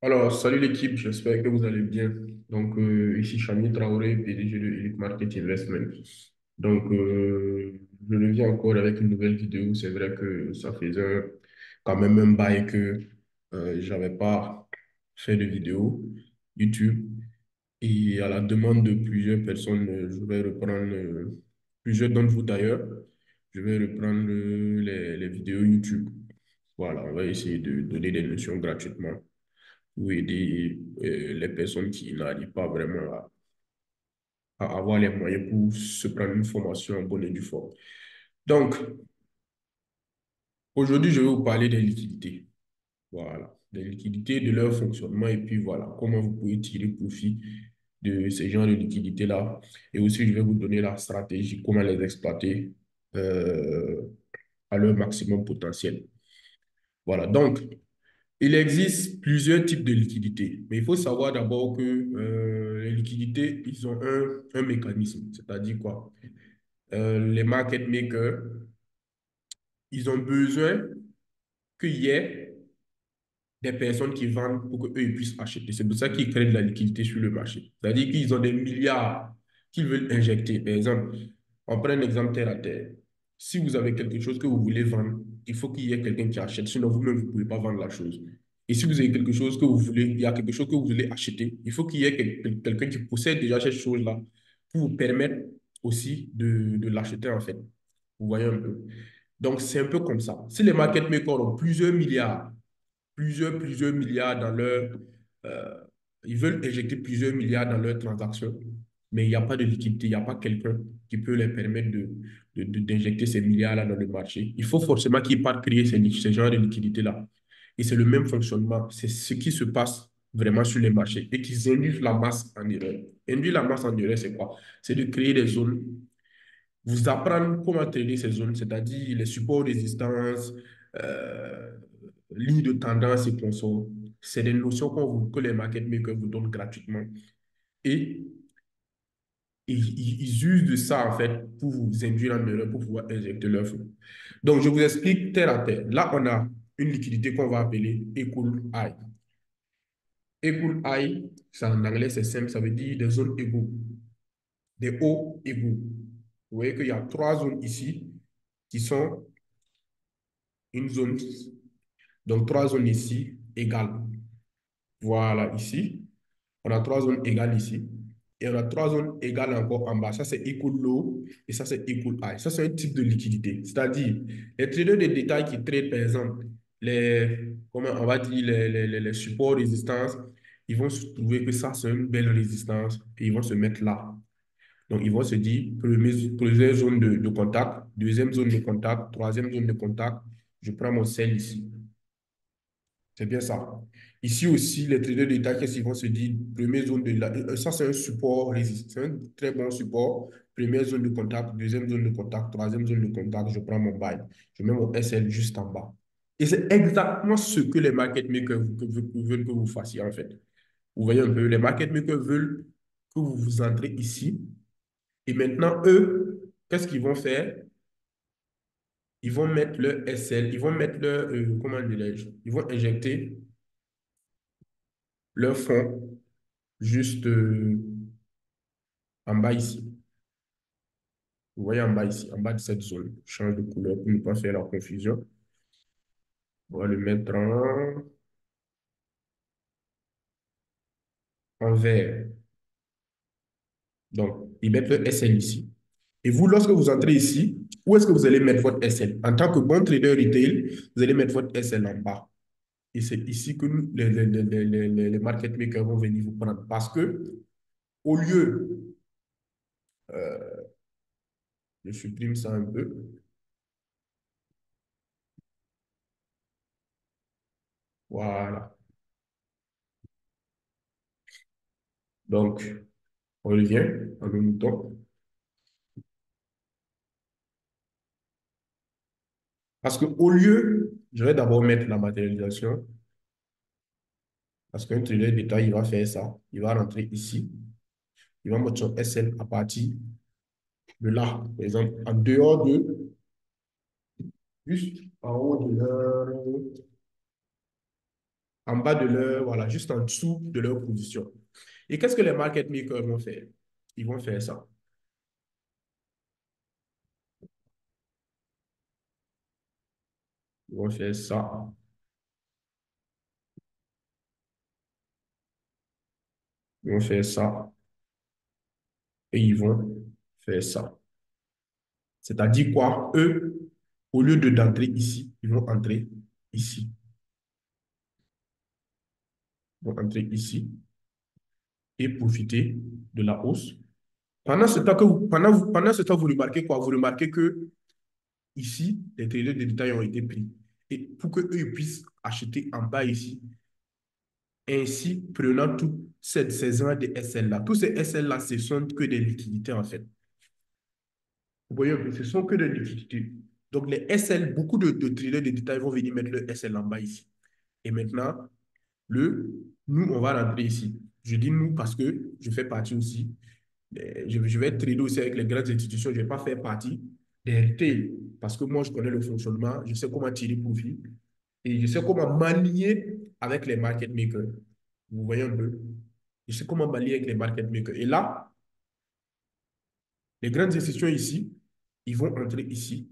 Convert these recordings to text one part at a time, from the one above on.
Alors, salut l'équipe, j'espère que vous allez bien. Ici Chami Traoré, PDG de Elite Market Investment. Je reviens encore avec une nouvelle vidéo. C'est vrai que ça faisait quand même un bail que j'avais pas fait de vidéo YouTube. Et à la demande de plusieurs personnes, je vais reprendre, plusieurs d'entre vous d'ailleurs, je vais reprendre les vidéos YouTube. Voilà, on va essayer de donner des notions gratuitement ou aider les personnes qui n'arrivent pas vraiment à avoir les moyens pour se prendre une formation en bonne et due forme. Donc, aujourd'hui, je vais vous parler des liquidités. Voilà, des liquidités, de leur fonctionnement et puis voilà, comment vous pouvez tirer profit de ces genres de liquidités-là. Et aussi, je vais vous donner la stratégie, comment les exploiter euh, à leur maximum potentiel. Voilà, donc, il existe plusieurs types de liquidités, mais il faut savoir d'abord que les liquidités, ils ont un mécanisme, c'est-à-dire quoi? Les market makers, ils ont besoin qu'il y ait des personnes qui vendent pour qu'eux ils puissent acheter. C'est pour ça qu'ils créent de la liquidité sur le marché. C'est-à-dire qu'ils ont des milliards qu'ils veulent injecter. Par exemple, on prend un exemple terre à terre. Si vous avez quelque chose que vous voulez vendre, il faut qu'il y ait quelqu'un qui achète. Sinon, vous-même, vous ne pouvez pas vendre la chose. Et si vous avez quelque chose que vous voulez, il y a quelque chose que vous voulez acheter, il faut qu'il y ait quelqu'un qui possède déjà cette chose-là pour vous permettre aussi de l'acheter en fait. Vous voyez un peu. Donc, c'est un peu comme ça. Si les market makers ont plusieurs milliards dans leur... euh, ils veulent injecter plusieurs milliards dans leurs transactions, mais il n'y a pas de liquidité, il n'y a pas quelqu'un qui peut les permettre d'injecter ces milliards-là dans le marché. Il faut forcément qu'ils partent créer ces genres de liquidités-là. Et c'est le même fonctionnement. C'est ce qui se passe vraiment sur les marchés et qu'ils induisent la masse en erreur. Induire la masse en erreur, c'est quoi? C'est de créer des zones, vous apprendre comment trader ces zones, c'est-à-dire les supports de résistance, euh, ligne de tendance et consorts. C'est des notions que les market makers vous donnent gratuitement. Et ils usent de ça, en fait, pour vous induire en erreur, pour pouvoir injecter leur fonds. Donc, je vous explique terre à terre. Là, on a une liquidité qu'on va appeler equal high. Equal high, ça en anglais, c'est simple, ça veut dire des zones égaux, des hauts égaux. Vous voyez qu'il y a trois zones ici qui sont une zone, donc trois zones ici égales. Voilà, ici. On a trois zones égales ici. Et on a trois zones égales encore en bas. Ça, c'est equal low et ça, c'est equal high. Ça, c'est un type de liquidité. C'est-à-dire, les traders de détail qui traitent, par exemple, comment on va dire, les supports résistance, ils vont se trouver que ça, c'est une belle résistance et ils vont se mettre là. Donc, ils vont se dire, première zone de contact, deuxième zone de contact, troisième zone de contact, je prends mon sel ici. C'est bien ça. Ici aussi, les traders de détail, qu'est-ce qu'ils vont se dire? Première zone de ça, c'est un support résistant, c'est un très bon support. Première zone de contact, deuxième zone de contact, troisième zone de contact, je prends mon buy. Je mets mon SL juste en bas. Et c'est exactement ce que les market makers veulent que vous fassiez, en fait. Vous voyez un peu, les market makers veulent que vous vous entrez ici. Et maintenant, eux, qu'est-ce qu'ils vont faire? Ils vont mettre leur SL, ils vont mettre leur, comment dirais-je? Ils vont injecter leur fonds juste en bas ici. Vous voyez en bas ici, en bas de cette zone. Je change de couleur pour ne pas faire la confusion. On va le mettre en vert. Donc, ils mettent le SL ici. Et vous, lorsque vous entrez ici, où est-ce que vous allez mettre votre SL? En tant que bon trader retail, vous allez mettre votre SL en bas. Et c'est ici que les market makers vont venir vous prendre. Parce que, au lieu, euh, je supprime ça un peu, voilà. Donc, on revient en même temps. Parce qu'au lieu, je vais d'abord mettre la matérialisation, parce qu'un trader d'état, il va faire ça. Il va rentrer ici, il va mettre son SL à partir de là. Par exemple, en dehors de, juste en haut de leur, en bas de leur, voilà, juste en dessous de leur position. Et qu'est-ce que les market makers vont faire? Ils vont faire ça. Ils vont faire ça. Ils vont faire ça. Et ils vont faire ça. C'est-à-dire quoi? Eux, au lieu de d'entrer ici, ils vont entrer ici. Ils vont entrer ici et profiter de la hausse. Pendant ce temps, vous remarquez quoi? Vous remarquez que ici, les traders de détail ont été pris. Et pour qu'eux puissent acheter en bas ici, ainsi prenant toutes ces zones de SL-là. Tous ces SL-là, ce sont que des liquidités en fait. Vous voyez un peu, ce sont que des liquidités. Donc les SL, beaucoup de traders de détail vont venir mettre le SL en bas ici. Et maintenant, nous, on va rentrer ici. Je dis nous parce que je fais partie aussi. Je vais trader aussi avec les grandes institutions. Je ne vais pas faire partie des retail parce que moi, je connais le fonctionnement. Je sais comment tirer profit et je sais comment manier avec les market makers. Vous voyez un peu? Je sais comment manier avec les market makers. Et là, les grandes institutions ici, ils vont entrer ici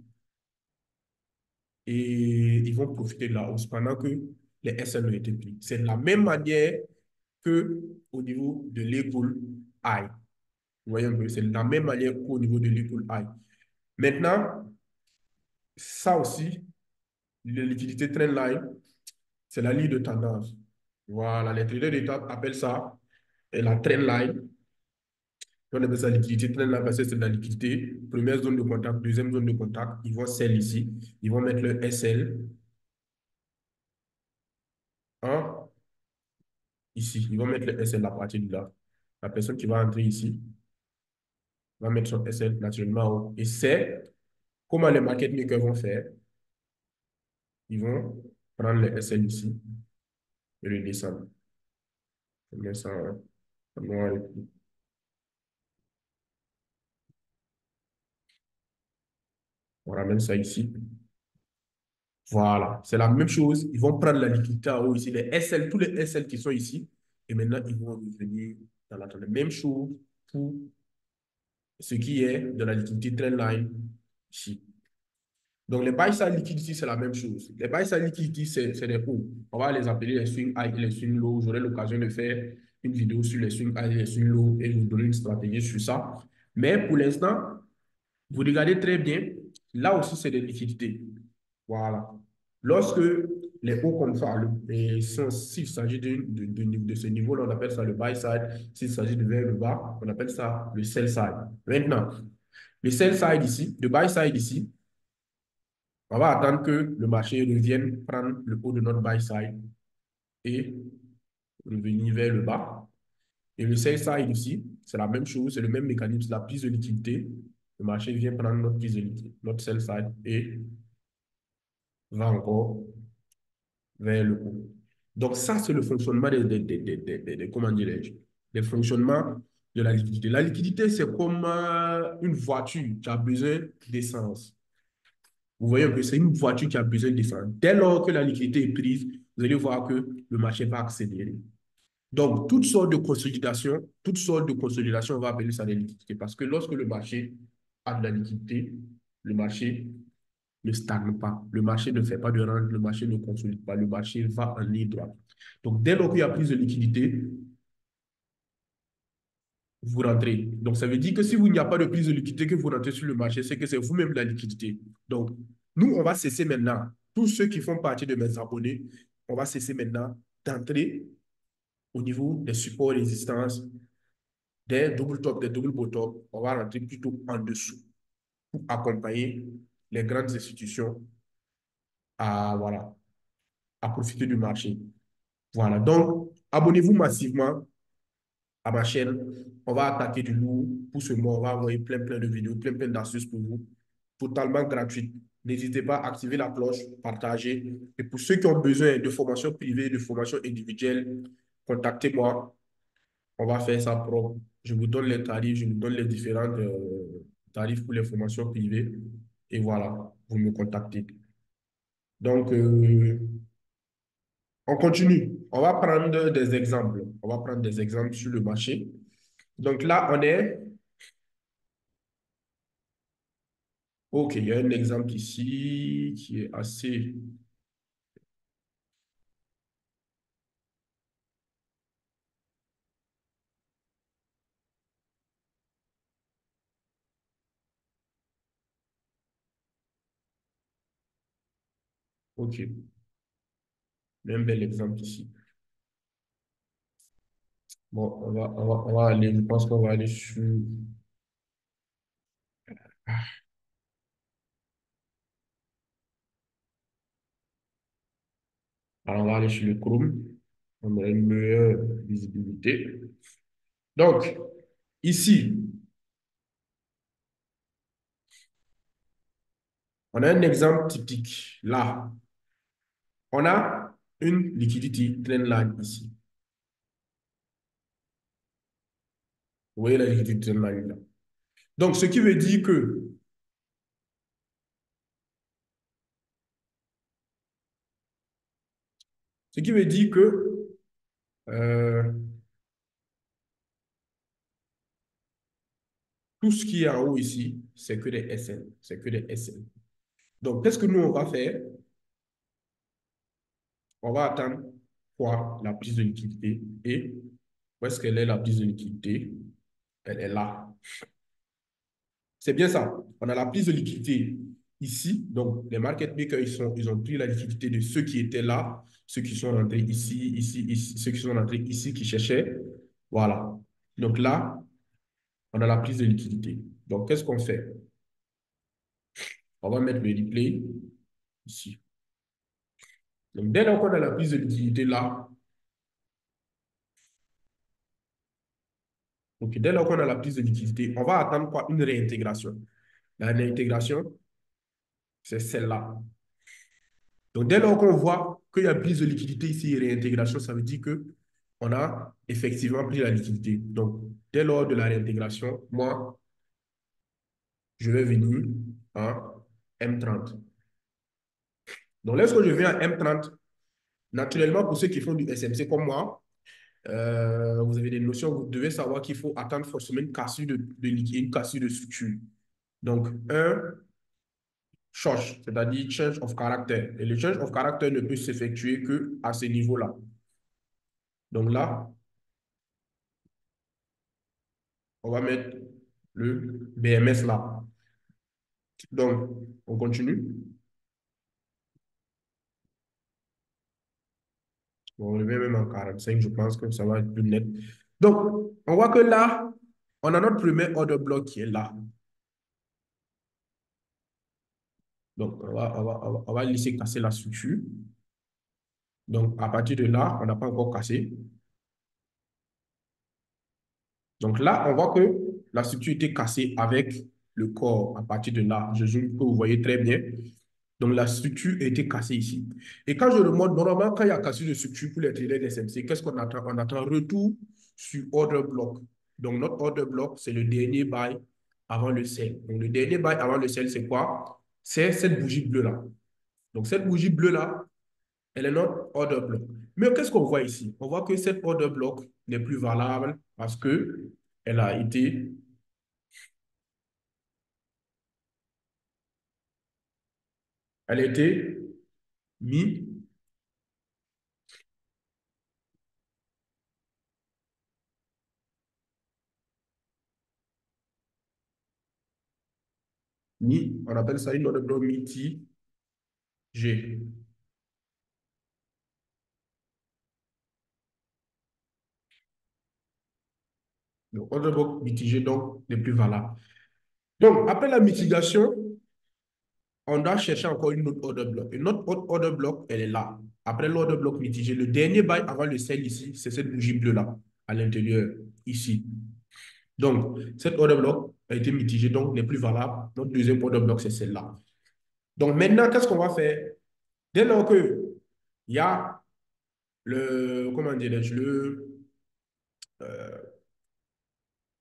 et ils vont profiter de la hausse pendant que les SL ont été pris. C'est de la même manière que au niveau de l'école I. Vous voyez un peu, c'est de la même manière qu'au niveau de l'école I. Maintenant, ça aussi, la liquidité trendline, c'est la ligne de tendance. Voilà, les traders d'étape appellent ça la trendline. On appelle ça liquidité trendline parce que c'est de la liquidité. Première zone de contact, deuxième zone de contact. Ils vont sell ici. Ils vont mettre le SL en ici. Ils vont mettre le SL à partir de là. La personne qui va entrer ici va mettre son SL naturellement en haut. Et c'est comment les market makers vont faire. Ils vont prendre le SL ici et le descendre. On met ça en noir et tout. On ramène ça ici. Voilà, c'est la même chose. Ils vont prendre la liquidité en haut ici, les SL, tous les SL qui sont ici. Et maintenant, ils vont revenir dans la même chose pour ce qui est de la liquidité trendline ici. Donc, les buy side liquidity, c'est la même chose. Les buy side liquidity, c'est des hauts. On va les appeler les swing high et les swing low. J'aurai l'occasion de faire une vidéo sur les swing high et les swing low et vous donner une stratégie sur ça. Mais pour l'instant, vous regardez très bien, là aussi, c'est des liquidités. Voilà. Lorsque les hauts comme ça, s'il s'agit de ce niveau-là, on appelle ça le buy side. S'il s'agit de vers le bas, on appelle ça le sell side. Maintenant, le sell side ici, le buy side ici, on va attendre que le marché revienne prendre le haut de notre buy side et revenir vers le bas. Et le sell side ici, c'est la même chose, c'est le même mécanisme, c'est la prise de liquidité. Le marché vient prendre notre prise de liquidité, notre sell side et va encore vers le haut. Donc ça, c'est le fonctionnement comment dirais-je, des fonctionnements de la liquidité. La liquidité, c'est comme une voiture qui a besoin d'essence. Vous voyez un peu, c'est une voiture qui a besoin d'essence. Dès lors que la liquidité est prise, vous allez voir que le marché va accélérer. Donc, toutes sortes de consolidation, on va appeler ça des liquidités. Parce que lorsque le marché a de la liquidité, le marché ne stagne pas. Le marché ne fait pas de rente, le marché ne consolide pas, le marché va en ligne droite. Donc, dès lors qu'il y a plus de liquidité, vous rentrez. Donc, ça veut dire que si vous n'y a pas de prise de liquidité, que vous rentrez sur le marché, c'est que c'est vous-même la liquidité. Donc, nous, on va cesser maintenant. Tous ceux qui font partie de mes abonnés, on va cesser maintenant d'entrer au niveau des supports résistances, des double top, des double bottom. On va rentrer plutôt en dessous pour accompagner les grandes institutions à, voilà, à profiter du marché. Voilà. Donc, abonnez-vous massivement à ma chaîne. On va attaquer du lourd pour ce mois. On va envoyer plein de vidéos, plein d'astuces pour vous, totalement gratuites. N'hésitez pas à activer la cloche, partager. Et pour ceux qui ont besoin de formation privée, de formation individuelle, contactez-moi. On va faire ça propre. Je vous donne les tarifs, je vous donne les différents tarifs pour les formations privées. Et voilà, vous me contactez. Donc, On continue. On va prendre des exemples. On va prendre des exemples sur le marché. Donc là, on est... OK, il y a un exemple ici qui est assez... OK, il y a un bel exemple ici. Bon, on va aller, je pense qu'on va aller sur... Alors, on va aller sur le Chrome. On a une meilleure visibilité. Donc, ici, on a un exemple typique. Là, on a une liquidity trendline ici. Vous voyez la liquidity trendline là. Donc, ce qui veut dire que, ce qui veut dire que euh, tout ce qui est en haut ici, c'est que des SN. C'est que des SN. Donc, qu'est-ce que nous, on va faire? On va attendre quoi? La prise de liquidité. Et où est-ce qu'elle est, la prise de liquidité? Elle est là. C'est bien ça. On a la prise de liquidité ici. Donc, les market makers, ils ont pris la liquidité de ceux qui étaient là, ceux qui sont rentrés ici, ici, ici, ceux qui sont rentrés ici, qui cherchaient. Voilà. Donc là, on a la prise de liquidité. Donc, qu'est-ce qu'on fait? On va mettre le replay ici. Donc, dès lors qu'on a la prise de liquidité là, donc dès lors qu'on a la prise de liquidité, on va attendre quoi? Une réintégration. La réintégration, c'est celle-là. Donc, dès lors qu'on voit qu'il y a prise de liquidité ici et réintégration, ça veut dire que on a effectivement pris la liquidité. Donc, dès lors de la réintégration, moi, je vais venir à M30. Donc, lorsque je viens à M30, naturellement, pour ceux qui font du SMC comme moi, vous avez des notions, vous devez savoir qu'il faut attendre forcément une cassure de liquide, une cassure de structure. Donc, un change, c'est-à-dire change of character. Et le change of character ne peut s'effectuer que à ce niveau-là. Donc là, on va mettre le BMS là. Donc, on continue. Bon, on le met même en 45, je pense que ça va être plus net. Donc, on voit que là, on a notre premier order block qui est là. Donc, on va laisser casser la structure. Donc, à partir de là, on n'a pas encore cassé. Donc là, on voit que la structure était cassée avec le corps. À partir de là, je zoome que vous voyez très bien. Donc la structure a été cassée ici. Et quand je remonte, normalement, quand il y a cassure de structure pour les traders d'SMC, qu'est-ce qu'on attend? On attend retour sur order block. Donc notre order block, c'est le dernier buy avant le sell. Donc le dernier buy avant le sell, c'est quoi? C'est cette bougie bleue-là. Donc cette bougie bleue-là, elle est notre order block. Mais qu'est-ce qu'on voit ici? On voit que cette order block n'est plus valable parce que elle a été, elle a été mise, on appelle ça une order block mitigée. Le order block mitigé, donc, n'est plus valable. Donc, après la mitigation, on doit chercher encore une autre order block. Une autre order block, elle est là. Après l'order block mitigé, le dernier bail avant le sell ici, c'est cette bougie bleue-là, à l'intérieur, ici. Donc, cette order block a été mitigée, donc n'est plus valable. Notre deuxième order block, c'est celle-là. Donc, maintenant, qu'est-ce qu'on va faire? Dès lors que il y a le, comment dirais-je, euh,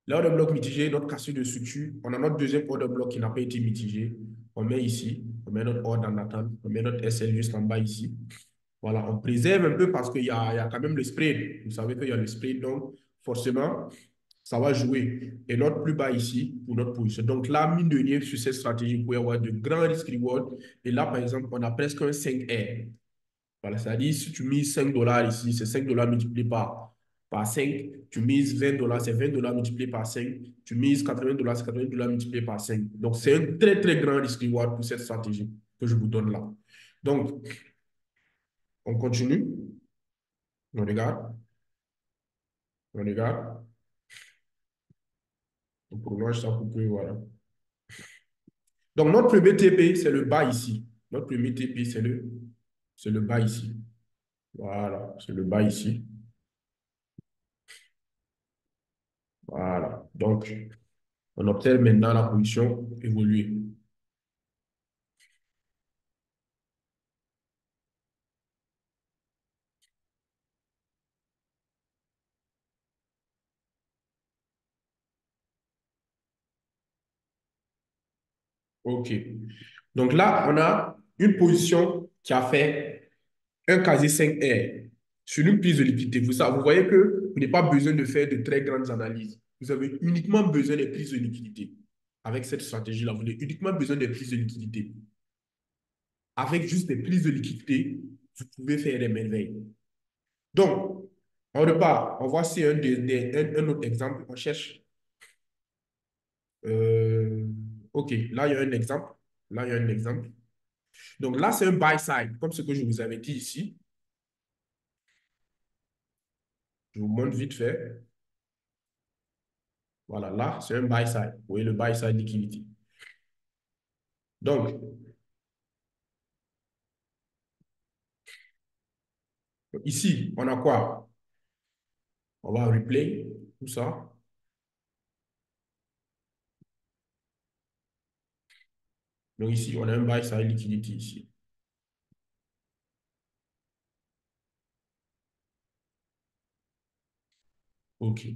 l'order block mitigé, notre cassure de structure, on a notre deuxième order block qui n'a pas été mitigé. On met ici, on met notre ordre en attente, on met notre SL juste en bas ici. Voilà, on préserve un peu parce qu'il y a quand même le spread. Vous savez qu'il y a le spread, donc forcément, ça va jouer. Et notre plus bas ici pour notre position. Donc là, mine de rien, sur cette stratégie, vous pouvez avoir de grands risques reward. Et là, par exemple, on a presque un 5R. Voilà, c'est-à-dire, si tu mises $5 ici, c'est $5 multiplié par 5. Tu mises $20, c'est $20 multiplié par 5. Tu mises $80, c'est $80 multiplié par 5. Donc, c'est un très, très grand risque reward pour cette stratégie que je vous donne là. Donc, on continue. On regarde. On regarde. On prolonge ça pour que, voilà. Donc, notre premier TP, c'est le bas ici. Notre premier TP, c'est le bas ici. Voilà, c'est le bas ici. Voilà. Donc, on observe maintenant la position évoluer. OK. Donc là, on a une position qui a fait un quasi 5R sur une prise de liquidité. Vous voyez que vous n'avez pas besoin de faire de très grandes analyses. Vous avez uniquement besoin des prises de liquidité. Avec cette stratégie-là, vous avez uniquement besoin des prises de liquidité. Avec juste des prises de liquidité, vous pouvez faire des merveilles. Donc, on repart. On voit si un autre exemple. On cherche. euh, OK, là, il y a un exemple. Là, il y a un exemple. Donc là, c'est un buy side, comme ce que je vous avais dit ici. Je vous montre vite fait. Voilà, là, c'est un buy side. Vous voyez le buy side liquidity. Donc, ici, on a quoi? On va replay tout ça. Donc ici, on a un buy side liquidity ici. OK.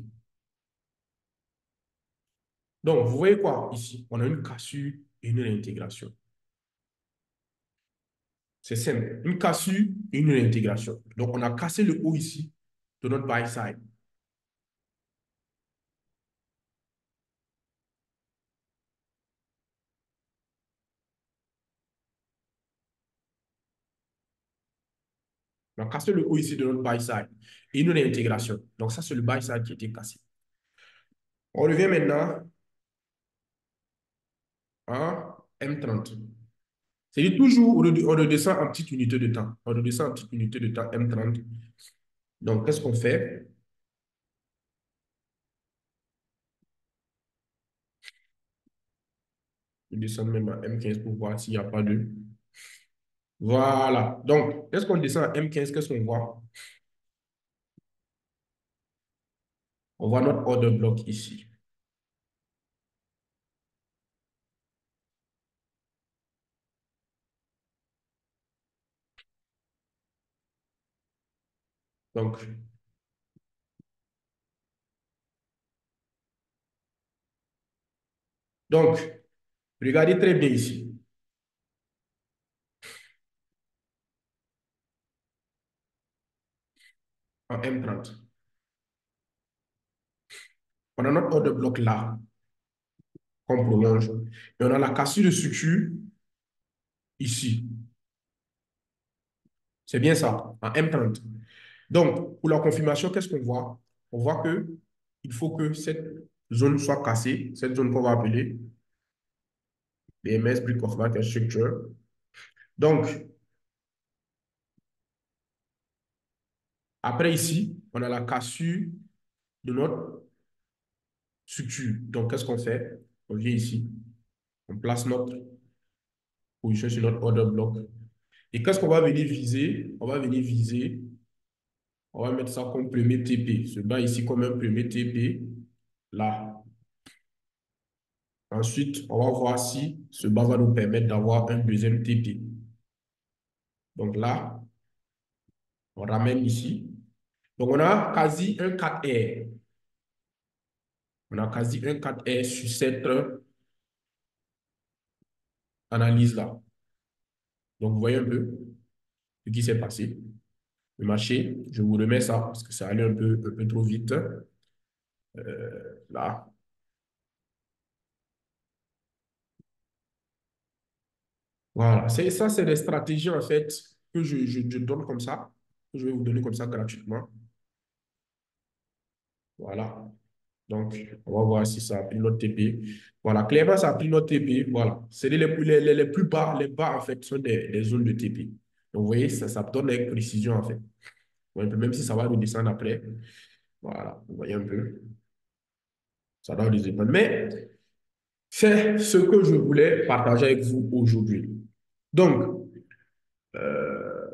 Donc, vous voyez quoi ici? On a une cassure et une réintégration. C'est simple. Une cassure et une réintégration. Donc, on a cassé le haut ici de notre buy side. On a cassé le haut ici de notre buy side et une réintégration. Donc, ça, c'est le buy side qui a été cassé. On revient maintenant à M30. C'est toujours, on redescend en petite unité de temps. On redescend en petite unité de temps M30. Donc, qu'est-ce qu'on fait? On descend même à M15 pour voir s'il n'y a pas de... Voilà. Donc, est-ce qu'on descend à M15? Qu'est-ce qu'on voit? On voit notre order block ici. Donc, donc, regardez très bien ici, en M30. On a notre order block là, qu'on prolonge. Et on a la cassure de structure ici. C'est bien ça, en M30. Donc, pour la confirmation, qu'est-ce qu'on voit? On voit que il faut que cette zone soit cassée, cette zone qu'on va appeler BMS, Brick of Market Structure. Donc, après ici, on a la cassure de notre structure. Donc, qu'est-ce qu'on fait? On vient ici, on place notre position sur notre order block. Et qu'est-ce qu'on va venir viser? On va venir viser, on va mettre ça comme premier TP. Ce bas ici comme un premier TP, là. Ensuite, on va voir si ce bas va nous permettre d'avoir un deuxième TP. Donc là, on ramène ici. Donc on a quasi un 4R. On a quasi un 4R sur cette analyse-là. Donc vous voyez un peu ce qui s'est passé. le marché. Je vous remets ça parce que ça allait un peu trop vite. Là. Voilà. Ça, c'est des stratégies en fait que je donne comme ça, que je vais vous donner comme ça gratuitement. Voilà. Donc, on va voir si ça a pris notre TP. Voilà, clairement, ça a pris notre TP. Voilà. C'est les plus bas, les bas, en fait, sont des zones de TP. Donc, vous voyez, ça donne avec précision, en fait. Ouais, même si ça va redescendre après. Voilà, vous voyez un peu. Ça doit redescendre. Mais c'est ce que je voulais partager avec vous aujourd'hui. Donc, euh,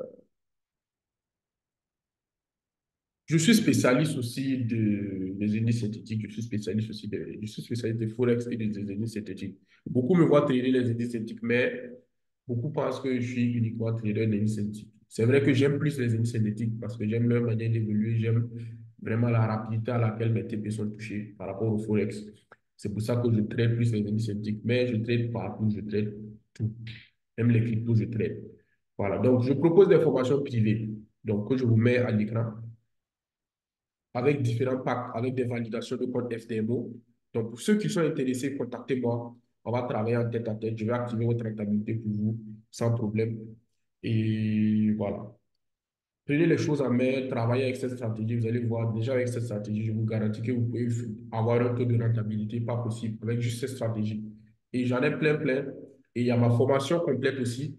je suis spécialiste aussi des indices synthétiques. Je suis spécialiste des forex et des indices synthétiques. Beaucoup me voient trader les indices synthétiques, mais beaucoup pensent que je suis uniquement trader des indices synthétiques. C'est vrai que j'aime plus les indices synthétiques parce que j'aime leur manière d'évoluer, j'aime vraiment la rapidité à laquelle mes TP sont touchés par rapport au forex. C'est pour ça que je trade plus les indices synthétiques, mais je trade partout, je trade tout. Même les cryptos, je trade. Voilà, donc je propose des formations privées, donc que je vous mets à l'écran avec différents packs, avec des validations de compte FTMO. Donc, pour ceux qui sont intéressés, contactez-moi. On va travailler en tête à tête. Je vais activer votre rentabilité pour vous sans problème. Et voilà. Prenez les choses en main, travaillez avec cette stratégie. Vous allez voir, déjà avec cette stratégie, je vous garantis que vous pouvez avoir un taux de rentabilité pas possible avec juste cette stratégie. Et j'en ai plein, plein. Et il y a ma formation complète aussi.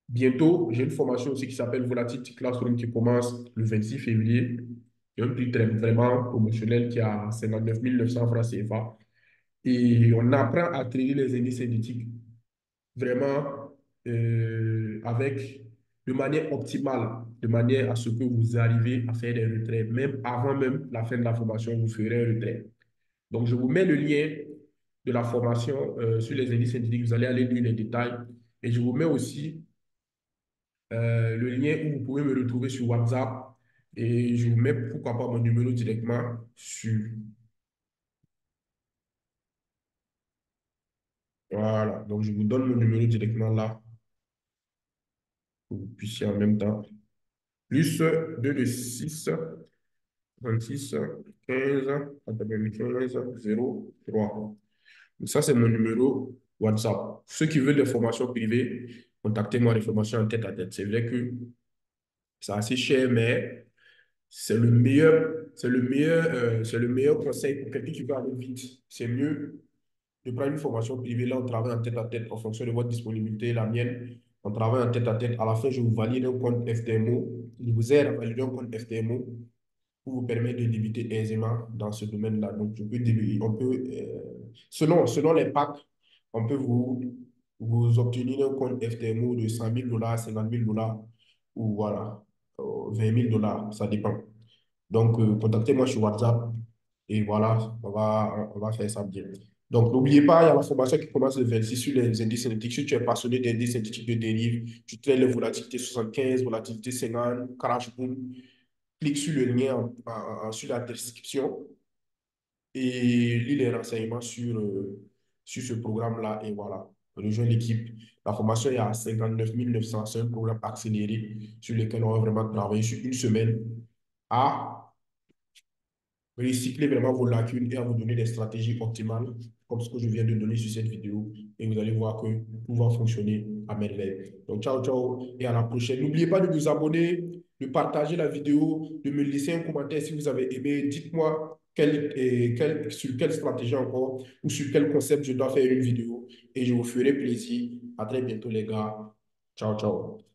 Bientôt, j'ai une formation aussi qui s'appelle Volatility Classroom qui commence le 26 février. Il y a un prix vraiment promotionnel qui a 59 900 francs CFA. Et on apprend à trader les indices synthétiques vraiment avec de manière optimale, de manière à ce que vous arrivez à faire des retraits. Même avant même la fin de la formation, vous ferez un retrait. Donc, je vous mets le lien de la formation sur les indices synthétiques. Vous allez aller lire les détails. Et je vous mets aussi le lien où vous pouvez me retrouver sur WhatsApp et je vous mets pourquoi pas mon numéro directement sur. Voilà, donc je vous donne mon numéro directement là pour que vous puissiez en même temps. Plus 226 26 15 95 03. Ça, c'est mon numéro WhatsApp. Ceux qui veulent des formations privées, contactez-moi, des formations en tête à tête. C'est vrai que c'est assez cher, mais c'est le meilleur conseil pour quelqu'un qui veut aller vite. C'est mieux de prendre une formation privée. Là, on travaille en tête à tête en fonction de votre disponibilité, la mienne. On travaille en tête à tête. À la fin, je vous valide un compte FTMO. Je vous aide à valider un compte FTMO pour vous permettre de débuter aisément dans ce domaine-là. Donc, je peux débuter, on peut, selon les packs, on peut vous obtenir un compte FTMO de 100 000 dollars, 50 000 dollars ou voilà, 20 000 dollars, ça dépend. Donc, contactez-moi sur WhatsApp et voilà, on va faire ça bien. Donc, n'oubliez pas, il y a la formation qui commence le 26 sur les indices synthétiques. Si tu es passionné des indices synthétiques de dérive, tu traites les volatilités 75, volatilité 50, crash boom, clique sur le lien sur la description et lis les renseignements sur ce programme-là et voilà, rejoins l'équipe. La formation est à 59 900, c'est un programme accéléré sur lequel on va vraiment travailler sur une semaine à recycler vraiment vos lacunes et à vous donner des stratégies optimales, comme ce que je viens de donner sur cette vidéo. Et vous allez voir que tout va fonctionner à merveille. Donc, ciao, ciao et à la prochaine. N'oubliez pas de vous abonner, de partager la vidéo, de me laisser un commentaire si vous avez aimé. Dites-moi sur quelle stratégie encore ou sur quel concept je dois faire une vidéo et je vous ferai plaisir. À très bientôt, les gars. Ciao, ciao.